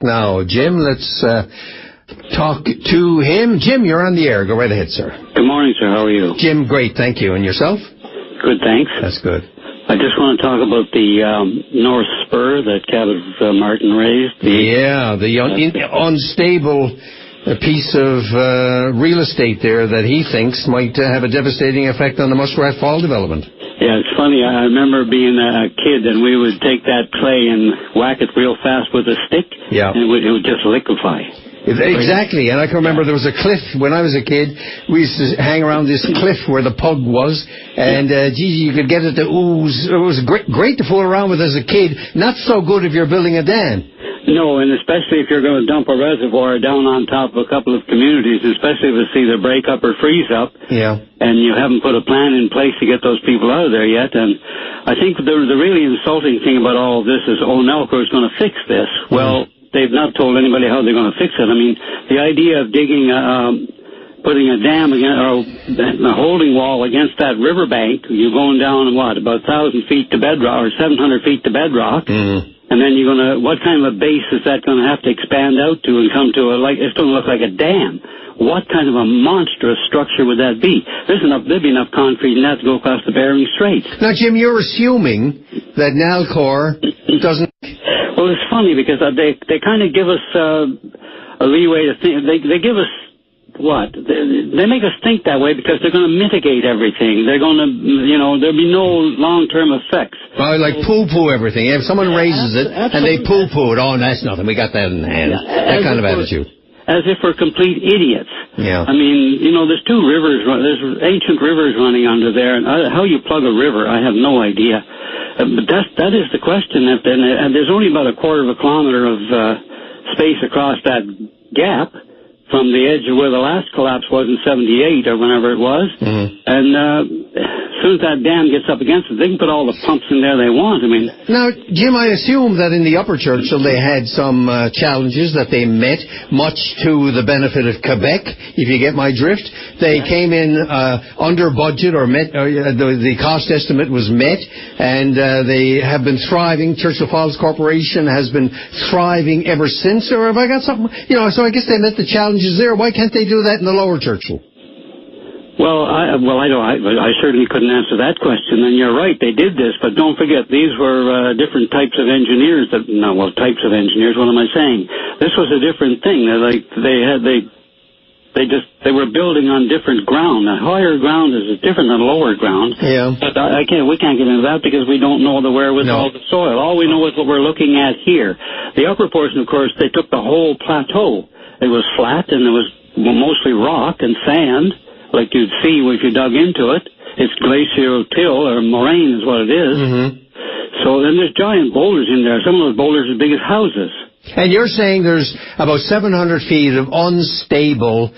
Now, Jim, let's talk to him. Jim, you're on the air. Go right ahead, sir. Good morning, sir. How are you? Jim, great, thank you. And yourself? Good, thanks. That's good. I just want to talk about the North Spur that Cabot Martin raised. The unstable piece of real estate there that he thinks might have a devastating effect on the Muskrat Fall development. Yeah, it's funny. I remember being a kid, and we would take that clay and whack it real fast with a stick, and it would just liquefy. Exactly, and I can remember there was a cliff when I was a kid. We used to hang around this cliff where the pug was, and you could get it to ooze. It was great to fool around with as a kid. Not so good if you're building a dam. No, and especially if you're going to dump a reservoir down on top of a couple of communities, especially if it's either break up or freeze up, and you haven't put a plan in place to get those people out of there yet. And I think the really insulting thing about all of this is, Nelco is going to fix this. Well, they've not told anybody how they're going to fix it. I mean, the idea of digging, putting a dam against, or a holding wall against that riverbank, you're going down, about 1,000 feet to bedrock, or 700 feet to bedrock. And then you're going to, what kind of a base is that going to have to expand out to and come to it's going to look like a dam. What kind of a monstrous structure would that be? There'd be enough concrete in that to go across the Bering Strait. Now, Jim, you're assuming that Nalcor doesn't... Well, it's funny because they kind of give us a leeway to think. They give us what? They make us think that way because they're going to mitigate everything. They're going to, there'll be no long-term effects. Well, like poo-poo everything. If someone raises it and they poo-poo it, that's nothing. We got that in hand. That kind of attitude. As if we're complete idiots. Yeah. I mean, there's two rivers. There's ancient rivers running under there, and how you plug a river, I have no idea. But that is the question. And there's only about a quarter of a kilometer of space across that gap from the edge of where the last collapse was in 78 or whenever it was. And as soon as that dam gets up against it, they can put all the pumps in there they want. I mean... Now, Jim, I assume that in the Upper Churchill they had some challenges that they met, much to the benefit of Quebec, if you get my drift. They came in under budget or met, the cost estimate was met, and they have been thriving. Churchill Falls Corporation has been thriving ever since, or have I got something? So I guess they met the challenges there. Why can't they do that in the Lower Churchill? Well, I certainly couldn't answer that question. And you're right, they did this, but don't forget these were different types of engineers. Types of engineers. What am I saying? This was a different thing. They were building on different ground. Now, higher ground is different than lower ground. Yeah. But we can't get into that because we don't know the wherewithal of the soil. All we know is what we're looking at here. The upper portion, of course, they took the whole plateau. It was flat and it was mostly rock and sand, like you'd see if you dug into it. It's glacial till, or moraine is what it is. So then there's giant boulders in there. Some of those boulders are as big as houses. And you're saying there's about 700 feet of unstable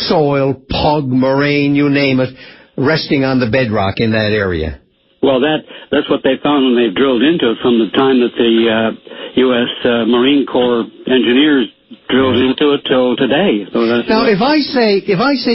soil, pug, moraine, you name it, resting on the bedrock in that area. Well, that's what they found when they drilled into it from the time that the U.S. Marine Corps engineers drilled into it till today. So now, if I say,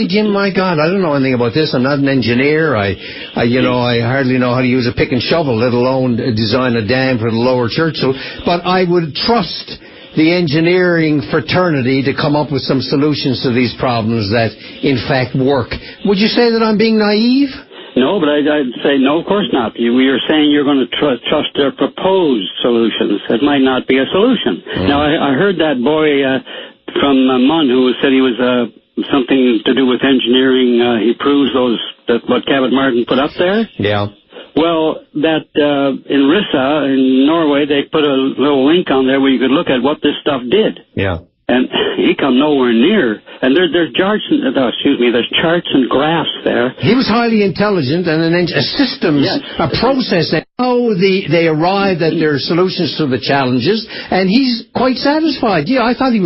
Jim, my God, I don't know anything about this. I'm not an engineer. I hardly know how to use a pick and shovel, let alone design a dam for the Lower Churchill. But I would trust the engineering fraternity to come up with some solutions to these problems that, in fact, work. Would you say that I'm being naive? No, but I'd say no, of course not. You're saying you're going to trust their proposed solutions. It might not be a solution. Now, I heard that boy from Munn who said he was something to do with engineering. He proves what Cabot Martin put up there. Yeah. Well, that in Rissa, in Norway, they put a little link on there where you could look at what this stuff did. Yeah. And he come nowhere near. And there's charts and graphs there. He was highly intelligent and a systems, a process that how they arrived at their solutions to the challenges, and he's quite satisfied. Yeah, I thought he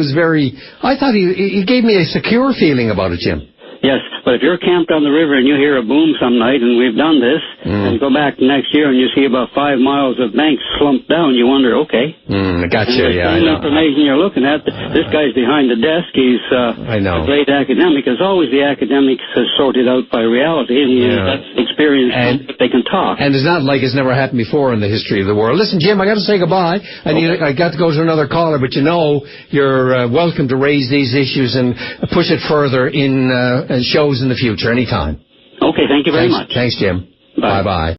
gave me a secure feeling about it, Jim. Yes, but if you're camped on the river and you hear a boom some night, and we've done this, and you go back next year and you see about 5 miles of banks slumped down, you wonder, okay. Gotcha, yeah, I know. The information you're looking at, this guy's behind the desk, he's I know. a great academic. As always, the academics are sorted out by reality, and that's experience if they can talk. And it's not like it's never happened before in the history of the world. Listen, Jim, I got to say goodbye. I got to go to another caller, but you're welcome to raise these issues and push it further in shows in the future anytime. Okay, thank you very much. Thanks, Jim. Bye. Bye-bye.